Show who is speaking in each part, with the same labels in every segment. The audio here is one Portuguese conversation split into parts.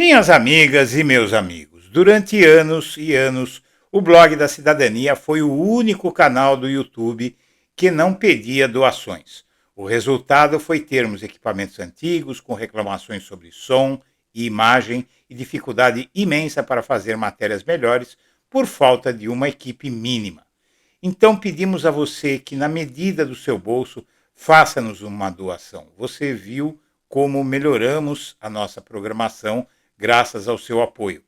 Speaker 1: Minhas amigas e meus amigos, durante anos e anos, o Blog da Cidadania foi o único canal do YouTube que não pedia doações. O resultado foi termos equipamentos antigos com reclamações sobre som e imagem e dificuldade imensa para fazer matérias melhores por falta de uma equipe mínima. Então pedimos a você que, na medida do seu bolso, faça-nos uma doação. Você viu como melhoramos a nossa programação graças ao seu apoio.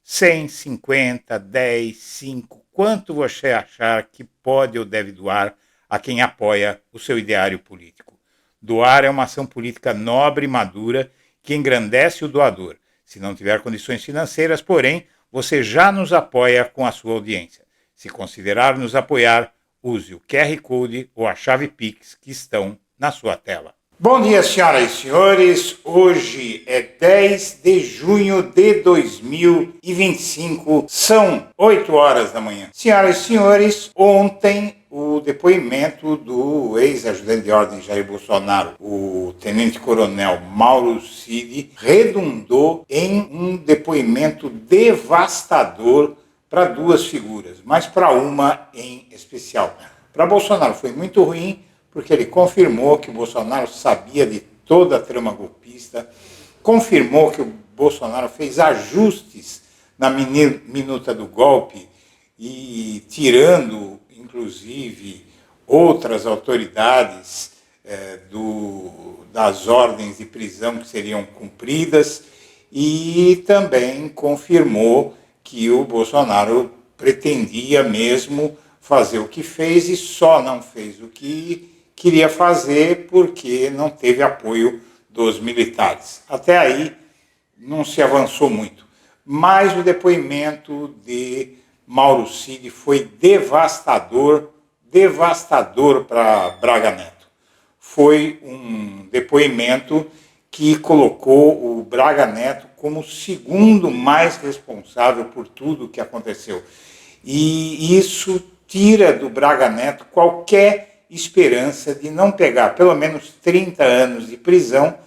Speaker 1: 100, 50, 10, 5, quanto você achar que pode ou deve doar a quem apoia o seu ideário político. Doar é uma ação política nobre e madura que engrandece o doador. Se não tiver condições financeiras, porém, você já nos apoia com a sua audiência. Se considerar nos apoiar, use o QR Code ou a chave Pix que estão na sua tela. Bom dia, senhoras e senhores. Hoje é 10 de junho de 2025, são 8 horas da manhã. Senhoras e senhores, ontem o depoimento do ex-ajudante de ordem Jair Bolsonaro, o tenente-coronel Mauro Cid, redundou em um depoimento devastador para duas figuras, mas para uma em especial. Para Bolsonaro foi muito ruim, porque ele confirmou que o Bolsonaro sabia de toda a trama golpista, confirmou que o Bolsonaro fez ajustes na minuta do golpe e tirando, inclusive, outras autoridades das ordens de prisão que seriam cumpridas, e também confirmou que o Bolsonaro pretendia mesmo fazer o que fez e só não fez o que queria fazer porque não teve apoio dos militares. Até aí não se avançou muito. Mas o depoimento de Mauro Cid foi devastador para Braga Neto. Foi um depoimento que colocou o Braga Neto como o segundo mais responsável por tudo o que aconteceu. E isso tira do Braga Neto qualquer esperança de não pegar pelo menos 30 anos de prisão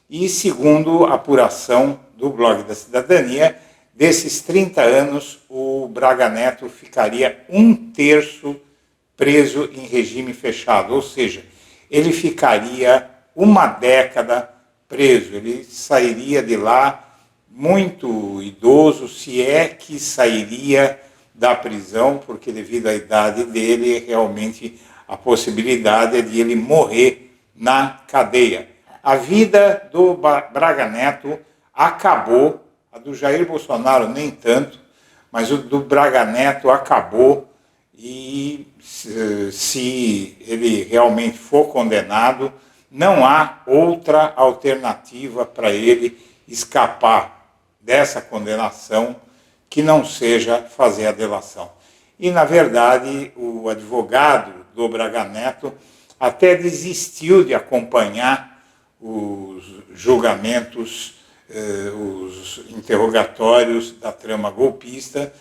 Speaker 1: e, segundo a apuração do Blog da Cidadania, desses 30 anos o Braga Neto ficaria 1/3 preso em regime fechado, ou seja, ele ficaria uma década preso, ele sairia de lá muito idoso, se é que sairia da prisão, porque devido à idade dele, realmente a possibilidade é de ele morrer na cadeia. A vida do Braga Neto acabou, a do Jair Bolsonaro nem tanto, mas o do Braga Neto acabou, e se ele realmente for condenado, não há outra alternativa para ele escapar dessa condenação que não seja fazer a delação. E, na verdade, o advogado do Braga Neto até desistiu de acompanhar os julgamentos, os interrogatórios da trama golpista,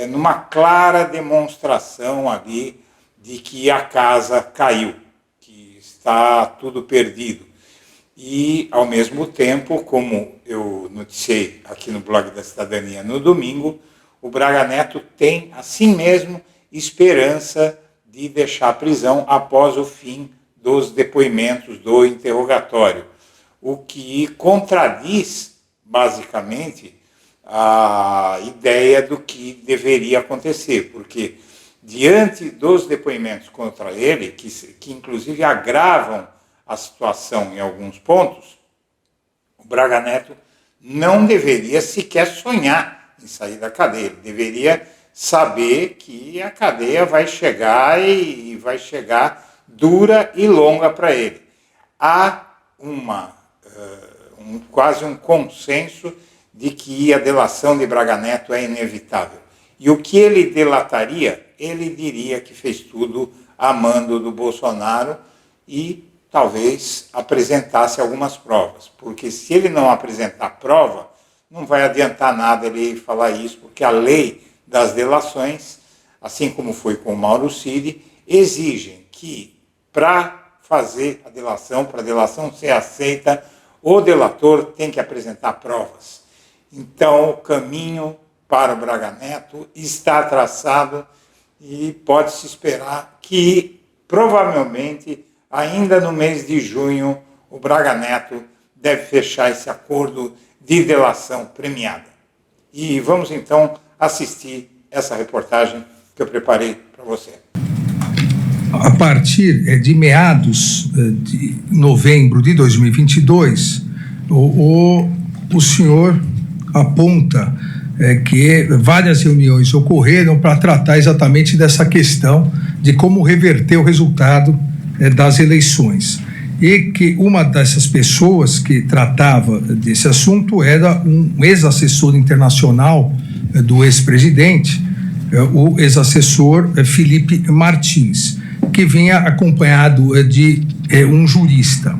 Speaker 1: numa clara demonstração ali de que a casa caiu, que está tudo perdido. E, ao mesmo tempo, como eu noticiei aqui no Blog da Cidadania no domingo, o Braga Neto tem, assim mesmo, esperança de deixar a prisão após o fim dos depoimentos do interrogatório, o que contradiz, basicamente, a ideia do que deveria acontecer, porque, diante dos depoimentos contra ele, que inclusive agravam a situação em alguns pontos, o Braga Neto não deveria sequer sonhar em sair da cadeia. Ele deveria saber que a cadeia vai chegar e vai chegar dura e longa para ele. Há quase um consenso de que a delação de Braga Neto é inevitável. E o que ele delataria? Ele diria que fez tudo a mando do Bolsonaro e talvez apresentasse algumas provas, porque se ele não apresentar prova, não vai adiantar nada ele falar isso, porque a lei das delações, assim como foi com o Mauro Cid, exigem que, para fazer a delação, para a delação ser aceita, o delator tem que apresentar provas. Então, o caminho para o Braga Neto está traçado e pode-se esperar que, provavelmente, ainda no mês de junho, o Braga Neto deve fechar esse acordo de delação premiada. E vamos, então, assistir essa reportagem que eu preparei para você.
Speaker 2: A partir de meados de novembro de 2022, o senhor aponta que várias reuniões ocorreram para tratar exatamente dessa questão de como reverter o resultado das eleições. E que uma dessas pessoas que tratava desse assunto era um ex-assessor internacional do ex-presidente, o ex-assessor Felipe Martins, que vinha acompanhado de um jurista.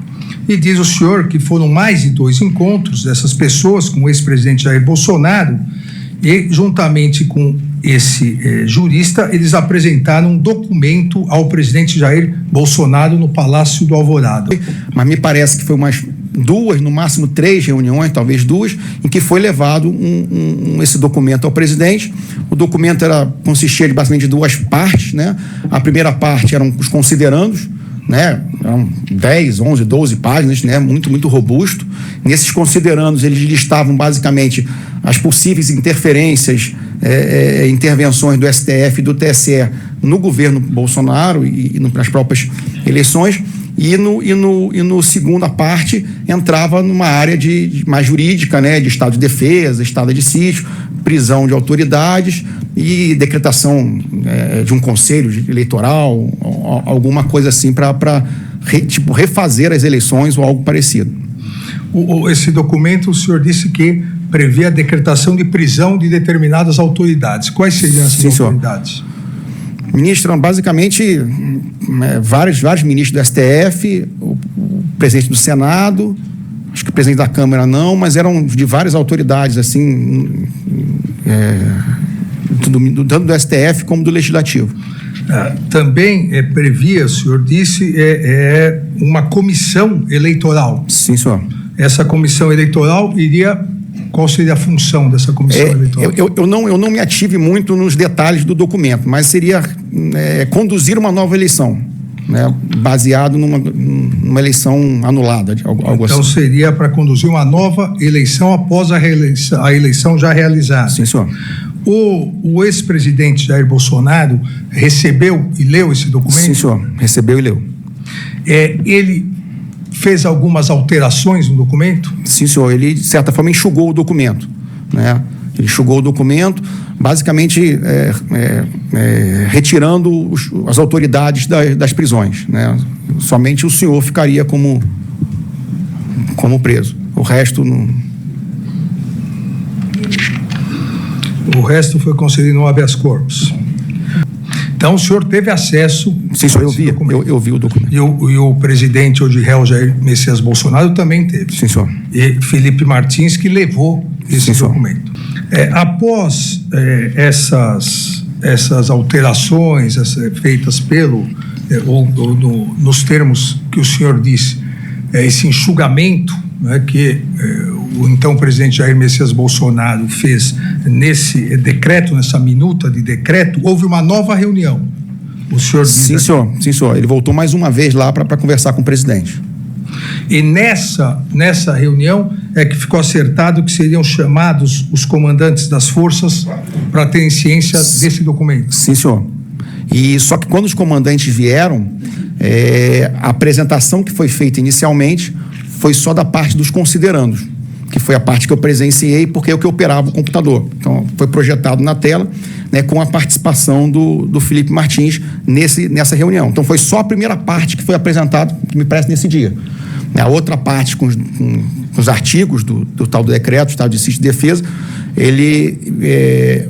Speaker 2: E diz o senhor que foram mais de 2 encontros dessas pessoas com o ex-presidente Jair Bolsonaro e, juntamente com esse jurista, eles apresentaram um documento ao presidente Jair Bolsonaro no Palácio do Alvorada.
Speaker 3: Mas me parece que foi umas 2, no máximo 3 reuniões, talvez 2, em que foi levado esse documento ao presidente. O documento consistia basicamente de 2 partes, né? A primeira parte eram os considerandos, né? Eram 10, 11, 12 páginas, né? Muito robusto. Nesses considerandos, eles listavam basicamente as possíveis interferências, intervenções do STF e do TSE no governo Bolsonaro e nas próprias eleições. E no segunda parte entrava numa área mais jurídica, né, de estado de defesa, estado de sítio, prisão de autoridades e decretação de um conselho eleitoral, alguma coisa assim para refazer as eleições ou algo parecido.
Speaker 2: Esse documento, o senhor disse que prevê a decretação de prisão de determinadas autoridades. Quais seriam essas autoridades?
Speaker 3: Senhor. Ministro, basicamente, vários ministros do STF, o presidente do Senado, acho que o presidente da Câmara não, mas eram de várias autoridades, assim, tanto do STF como do Legislativo.
Speaker 2: Também previa, o senhor disse, uma comissão eleitoral.
Speaker 3: Sim, senhor.
Speaker 2: Essa comissão eleitoral iria... Qual seria a função dessa comissão eleitoral?
Speaker 3: Eu não me ative muito nos detalhes do documento, mas seria conduzir uma nova eleição, né, baseado numa eleição anulada, algo
Speaker 2: então, assim. Seria para conduzir uma nova eleição após a eleição já realizada.
Speaker 3: Sim, senhor.
Speaker 2: O ex-presidente Jair Bolsonaro recebeu e leu esse documento?
Speaker 3: Sim, senhor. Recebeu e leu.
Speaker 2: Ele fez algumas alterações no documento?
Speaker 3: Sim, senhor. Ele, de certa forma, enxugou o documento, né? Ele enxugou o documento, basicamente retirando as autoridades das prisões, né? Somente o senhor ficaria como preso. O resto não...
Speaker 2: O resto foi concedido no habeas corpus. Então, o senhor teve acesso...
Speaker 3: Sim, senhor, eu vi o documento.
Speaker 2: E o presidente hoje réu Jair Messias Bolsonaro também teve.
Speaker 3: Sim, senhor.
Speaker 2: E Felipe Martins que levou esse documento. Após essas alterações feitas nos termos que o senhor disse, esse enxugamento, né, que o então presidente Jair Messias Bolsonaro fez nesse decreto, nessa minuta de decreto, houve uma nova reunião. O senhor
Speaker 3: Sim, senhor. Ele voltou mais uma vez lá para conversar com o presidente.
Speaker 2: E nessa reunião é que ficou acertado que seriam chamados os comandantes das forças para terem ciência desse documento.
Speaker 3: Sim, senhor. E só que quando os comandantes vieram, a apresentação que foi feita inicialmente foi só da parte dos considerandos, que foi a parte que eu presenciei, porque é o que operava o computador. Então, foi projetado na tela, né, com a participação do Felipe Martins nessa reunião. Então, foi só a primeira parte que foi apresentada, que me parece, nesse dia. A outra parte, com os artigos do tal do decreto, estado de sítio de defesa,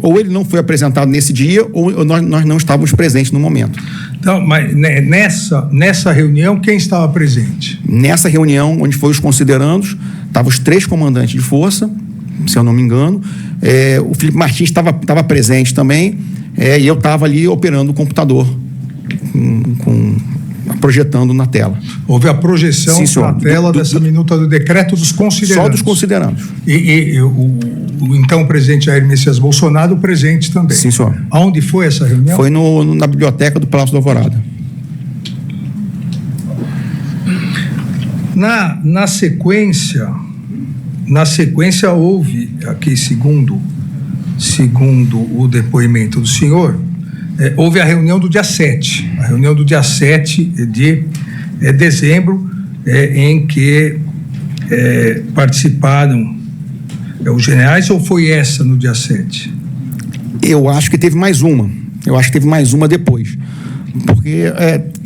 Speaker 3: ou ele não foi apresentado nesse dia, ou nós não estávamos presentes no momento.
Speaker 2: Então, mas nessa reunião, quem estava presente?
Speaker 3: Nessa reunião, onde foi os considerandos, estavam os 3 comandantes de força, se eu não me engano. O Felipe Martins estava presente também, e eu estava ali operando o computador, projetando na tela.
Speaker 2: Houve a projeção
Speaker 3: Sim, senhor.
Speaker 2: na tela dessa minuta do decreto dos considerandos.
Speaker 3: Só dos considerandos.
Speaker 2: E o então presidente Jair Messias Bolsonaro presente também.
Speaker 3: Sim, senhor.
Speaker 2: Aonde foi essa reunião?
Speaker 3: Foi na biblioteca do Palácio do Alvorada.
Speaker 2: Na sequência houve aqui, segundo o depoimento do senhor, houve a reunião do dia 7, de dezembro, em que participaram os generais, ou foi essa no dia 7?
Speaker 3: Eu acho que teve mais uma. Depois. Porque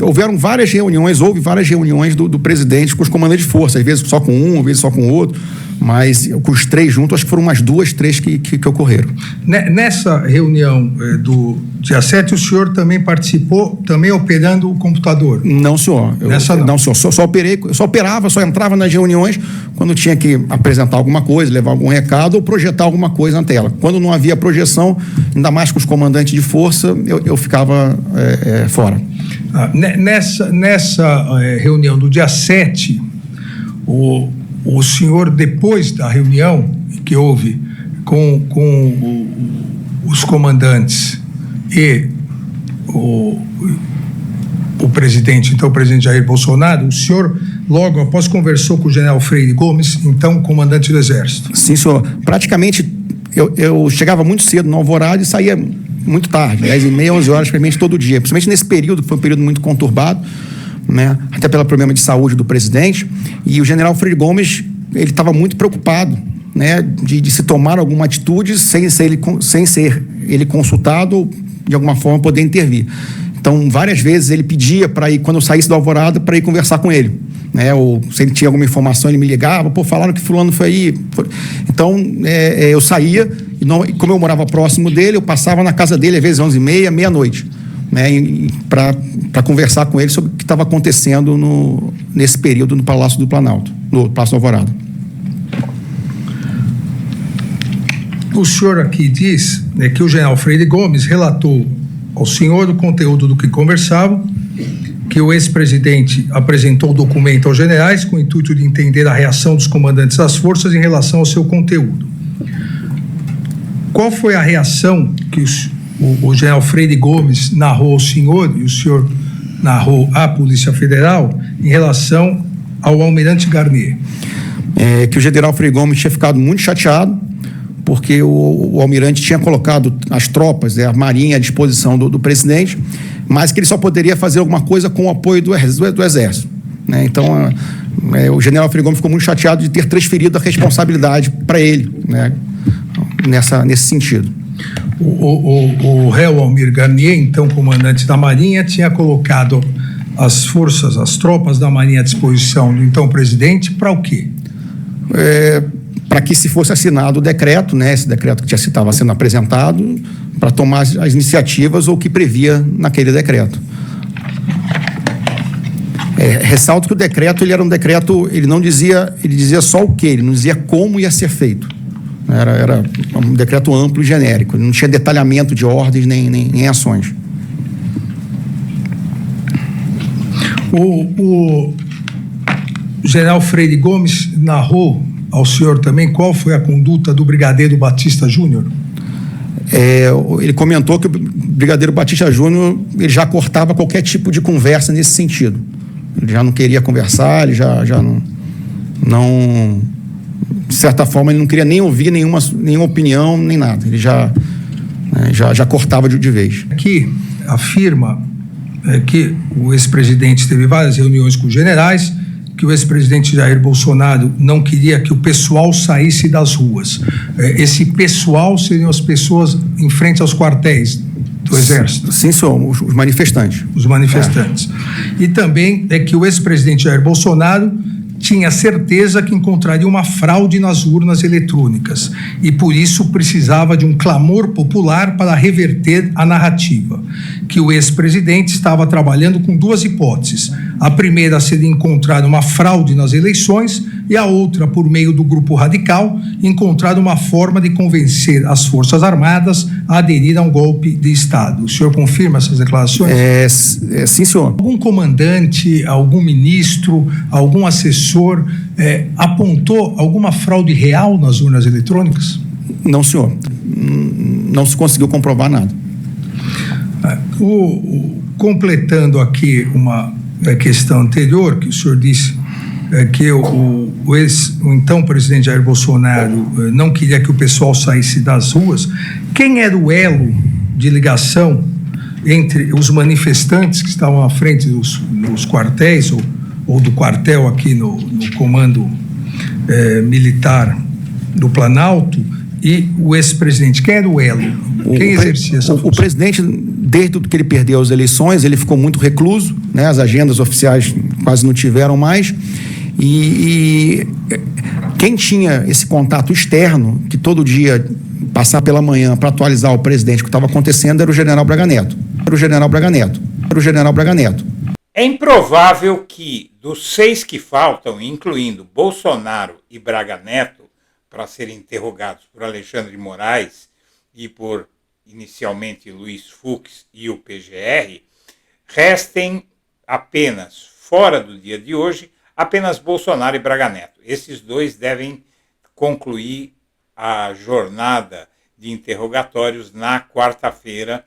Speaker 3: houve várias reuniões do presidente com os comandantes de força, às vezes só com um, às vezes só com o outro, mas com os três juntos, acho que foram umas 2, 3 que ocorreram. Nessa
Speaker 2: reunião do dia 7, o senhor também participou, também operando o computador?
Speaker 3: Não, senhor. Não, senhor. Só entrava nas reuniões quando tinha que apresentar alguma coisa, levar algum recado ou projetar alguma coisa na tela. Quando não havia projeção, ainda mais com os comandantes de força, eu ficava fora.
Speaker 2: Nessa reunião do dia 7, o senhor, depois da reunião que houve com os comandantes e o presidente, então o presidente Jair Bolsonaro, o senhor logo após conversou com o general Freire Gomes, então comandante do Exército?
Speaker 3: Sim, senhor. Praticamente eu chegava muito cedo no Alvorada e saía muito tarde, 10h30, 11 horas, praticamente todo dia. Principalmente nesse período, que foi um período muito conturbado, né? Até pelo problema de saúde do presidente. E o general Freire Gomes, ele estava muito preocupado, né, de se tomar alguma atitude sem ser ele consultado, de alguma forma poder intervir. Então, várias vezes ele pedia para ir, quando eu saísse do Alvorada, para ir conversar com ele, né? Ou se ele tinha alguma informação, ele me ligava, falaram que fulano foi aí. Então, eu saía, e como eu morava próximo dele, eu passava na casa dele, às vezes 11h30, meia-noite, né? Para conversar com ele sobre o que estava acontecendo nesse período no Palácio do Planalto, no Palácio do Alvorada.
Speaker 2: O senhor aqui diz que o general Freire Gomes relatou ao senhor o conteúdo do que conversavam, que o ex-presidente apresentou o documento aos generais com o intuito de entender a reação dos comandantes das forças em relação ao seu conteúdo. Qual foi a reação que o general Freire Gomes narrou ao senhor e o senhor narrou à Polícia Federal em relação ao almirante Garnier?
Speaker 3: Que o general Freire Gomes tinha ficado muito chateado porque o almirante tinha colocado as tropas, a marinha à disposição do presidente, mas que ele só poderia fazer alguma coisa com o apoio do exército, né? Então, o general Freire Gomes ficou muito chateado de ter transferido a responsabilidade para ele, né? Nesse sentido.
Speaker 2: O réu Almir Garnier, então comandante da Marinha, tinha colocado as tropas da Marinha à disposição do então presidente para o quê? Para que se fosse assinado o decreto, né, esse decreto que já estava sendo apresentado, para tomar as iniciativas ou que previa naquele decreto. Ressalto que o decreto, ele era um decreto, ele dizia só o quê, ele não dizia como ia ser feito. Era um decreto amplo e genérico, ele não tinha detalhamento de ordens nem ações. O general Freire Gomes narrou ao senhor também qual foi a conduta do brigadeiro Batista Júnior?
Speaker 3: Ele comentou que o brigadeiro Batista Júnior, ele já cortava qualquer tipo de conversa nesse sentido. Ele já não queria conversar, ele já não, de certa forma, ele não queria nem ouvir nenhuma opinião, nem nada. Ele já cortava de vez.
Speaker 2: Aqui afirma que o ex-presidente teve várias reuniões com os generais, que o ex-presidente Jair Bolsonaro não queria que o pessoal saísse das ruas. Esse pessoal seriam as pessoas em frente aos quartéis do Exército?
Speaker 3: Sim, são os manifestantes.
Speaker 2: Os manifestantes. E também que o ex-presidente Jair Bolsonaro tinha certeza que encontraria uma fraude nas urnas eletrônicas e, por isso, precisava de um clamor popular para reverter a narrativa, que o ex-presidente estava trabalhando com duas hipóteses: A primeira seria encontrar uma fraude nas eleições e a outra, por meio do Grupo Radical, encontrar uma forma de convencer as Forças Armadas a aderir a um golpe de Estado. O senhor confirma essas declarações?
Speaker 3: Sim, senhor.
Speaker 2: Algum comandante, algum ministro, algum assessor apontou alguma fraude real nas urnas eletrônicas?
Speaker 3: Não, senhor. Não se conseguiu comprovar nada.
Speaker 2: Completando aqui uma questão anterior, que o senhor disse que o então presidente Jair Bolsonaro não queria que o pessoal saísse das ruas. Quem era o elo de ligação entre os manifestantes que estavam à frente dos quartéis ou do quartel aqui no comando militar do Planalto e o ex-presidente? Quem era o elo? Quem exercia essa função?
Speaker 3: O presidente, desde que ele perdeu as eleições, ele ficou muito recluso, né? As agendas oficiais quase não tiveram mais. E quem tinha esse contato externo, que todo dia passava pela manhã para atualizar o presidente o que estava acontecendo, era o general Braga Neto.
Speaker 1: É improvável que, dos 6 que faltam, incluindo Bolsonaro e Braga Neto, para serem interrogados por Alexandre de Moraes e por, inicialmente, Luiz Fux e o PGR, restem apenas, fora do dia de hoje, apenas Bolsonaro e Braga Neto. Esses dois devem concluir a jornada de interrogatórios na quarta-feira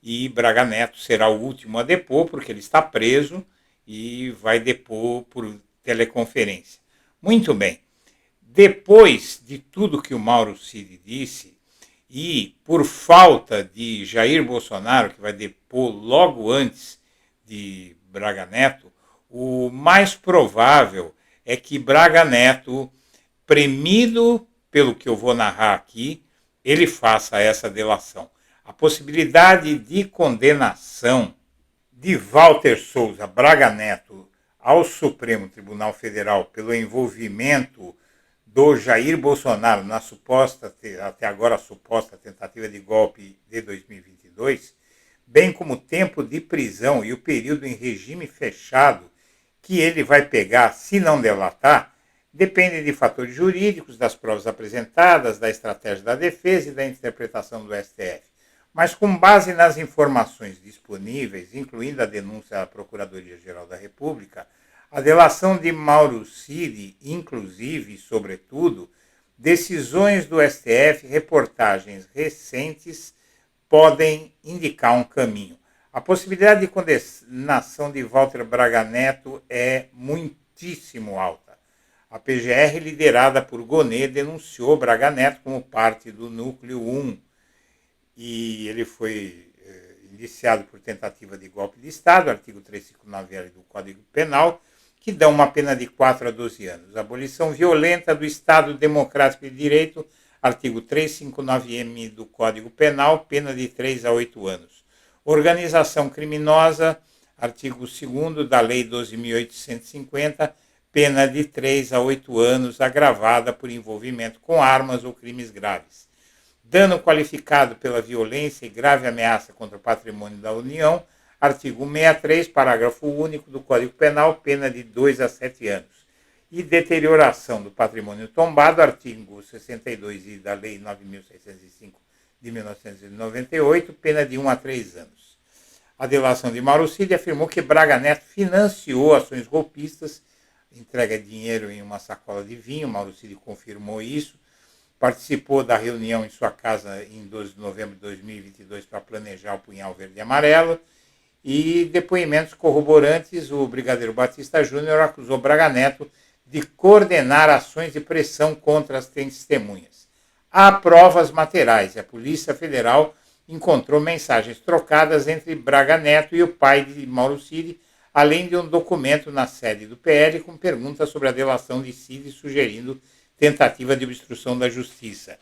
Speaker 1: e Braga Neto será o último a depor, porque ele está preso e vai depor por teleconferência. Muito bem. Depois de tudo que o Mauro Cid disse, e por falta de Jair Bolsonaro, que vai depor logo antes de Braga Neto, o mais provável é que Braga Neto, premido pelo que eu vou narrar aqui, ele faça essa delação. A possibilidade de condenação de Walter Souza Braga Neto ao Supremo Tribunal Federal pelo envolvimento do Jair Bolsonaro na suposta, até agora suposta tentativa de golpe de 2022, bem como o tempo de prisão e o período em regime fechado que ele vai pegar se não delatar, dependem de fatores jurídicos, das provas apresentadas, da estratégia da defesa e da interpretação do STF. Mas com base nas informações disponíveis, incluindo a denúncia à Procuradoria-Geral da República, a delação de Mauro Cid, inclusive e sobretudo, decisões do STF, reportagens recentes, podem indicar um caminho. A possibilidade de condenação de Walter Braga Neto é muitíssimo alta. A PGR, liderada por Gonê, denunciou Braga Neto como parte do Núcleo 1 e ele foi indiciado por tentativa de golpe de Estado, artigo 359-L do Código Penal, que dá uma pena de 4 a 12 anos. Abolição violenta do Estado Democrático de Direito, artigo 359-M do Código Penal, pena de 3 a 8 anos. Organização criminosa, artigo 2º da Lei 12.850, pena de 3 a 8 anos, agravada por envolvimento com armas ou crimes graves. Dano qualificado pela violência e grave ameaça contra o patrimônio da União, artigo 63, parágrafo único do Código Penal, pena de 2 a 7 anos. E deterioração do patrimônio tombado, artigo 62 da Lei 9.605 de 1998, pena de 1 a 3 anos. A delação de Mauro Cid afirmou que Braga Neto financiou ações golpistas, entrega dinheiro em uma sacola de vinho, Mauro Cid confirmou isso, participou da reunião em sua casa em 12 de novembro de 2022 para planejar o punhal verde e amarelo, e depoimentos corroborantes, o brigadeiro Batista Júnior acusou Braga Neto de coordenar ações de pressão contra as testemunhas. Há provas materiais e a Polícia Federal encontrou mensagens trocadas entre Braga Neto e o pai de Mauro Cid, além de um documento na sede do PL com perguntas sobre a delação de Cid, sugerindo tentativa de obstrução da justiça.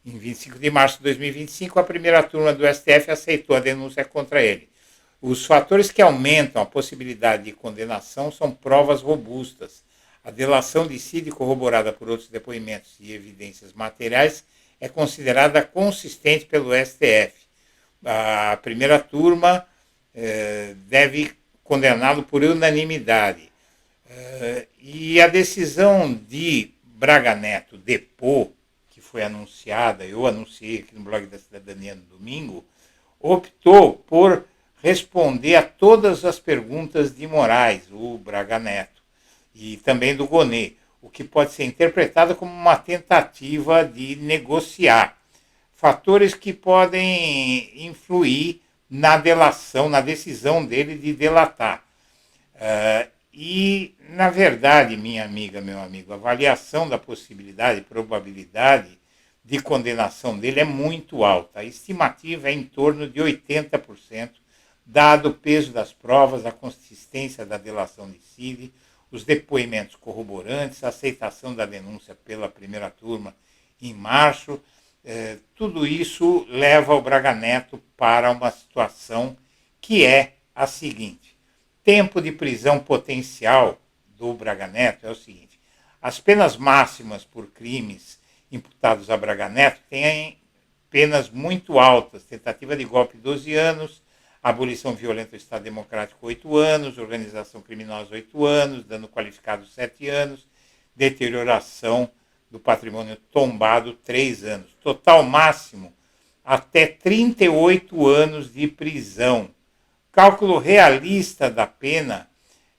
Speaker 1: Em 25 de março de 2025, a primeira turma do STF aceitou a denúncia contra ele. Os fatores que aumentam a possibilidade de condenação são provas robustas. A delação de Cid, corroborada por outros depoimentos e evidências materiais, é considerada consistente pelo STF. A primeira turma deve condenado por unanimidade. E a decisão de Braga Neto depor, que foi anunciada, eu anunciei aqui no Blog da Cidadania no domingo, optou por responder a todas as perguntas de Moraes, o Braga Neto, e também do Gonê, o que pode ser interpretado como uma tentativa de negociar fatores que podem influir na delação, na decisão dele de delatar. E, na verdade, minha amiga, meu amigo, a avaliação da possibilidade e probabilidade de condenação dele é muito alta. A estimativa é em torno de 80%, dado o peso das provas, a consistência da delação de Cid, os depoimentos corroborantes, a aceitação da denúncia pela primeira turma em março. Tudo isso leva o Braga Neto para uma situação que é a seguinte: tempo de prisão potencial do Braga Neto é o seguinte: as penas máximas por crimes imputados a Braga Neto têm penas muito altas: tentativa de golpe 12 anos, abolição violenta do Estado Democrático 8 anos, organização criminosa 8 anos, dano qualificado 7 anos, deterioração do patrimônio tombado 3 anos. Total máximo até 38 anos de prisão. Cálculo realista da pena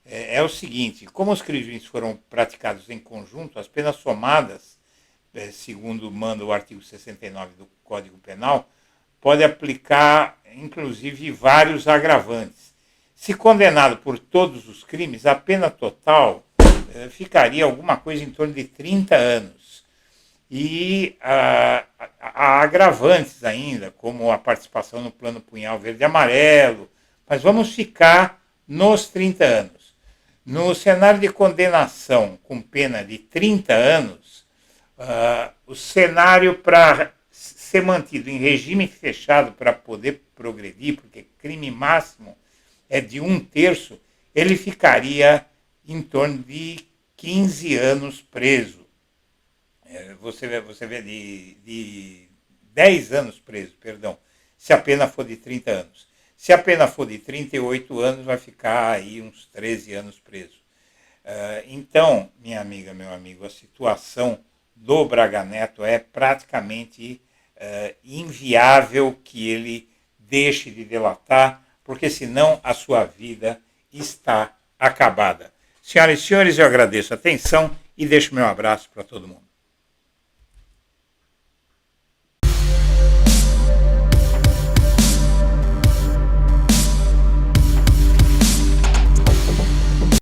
Speaker 1: é o seguinte: como os crimes foram praticados em conjunto, as penas somadas, segundo manda o artigo 69 do Código Penal, pode aplicar, inclusive, vários agravantes. Se condenado por todos os crimes, a pena total ficaria alguma coisa em torno de 30 anos. E há agravantes ainda, como a participação no Plano Punhal Verde e Amarelo, mas vamos ficar nos 30 anos. No cenário de condenação com pena de 30 anos, o cenário para ser mantido em regime fechado para poder progredir, porque crime máximo é de 1/3, ele ficaria em torno de 15 anos preso. Você vê de 10 anos preso, perdão, se a pena for de 30 anos. Se a pena for de 38 anos, vai ficar aí uns 13 anos preso. Então, minha amiga, meu amigo, a situação do Braga Neto é praticamente inviável que ele deixe de delatar, porque senão a sua vida está acabada. Senhoras e senhores, eu agradeço a atenção e deixo meu abraço para todo mundo.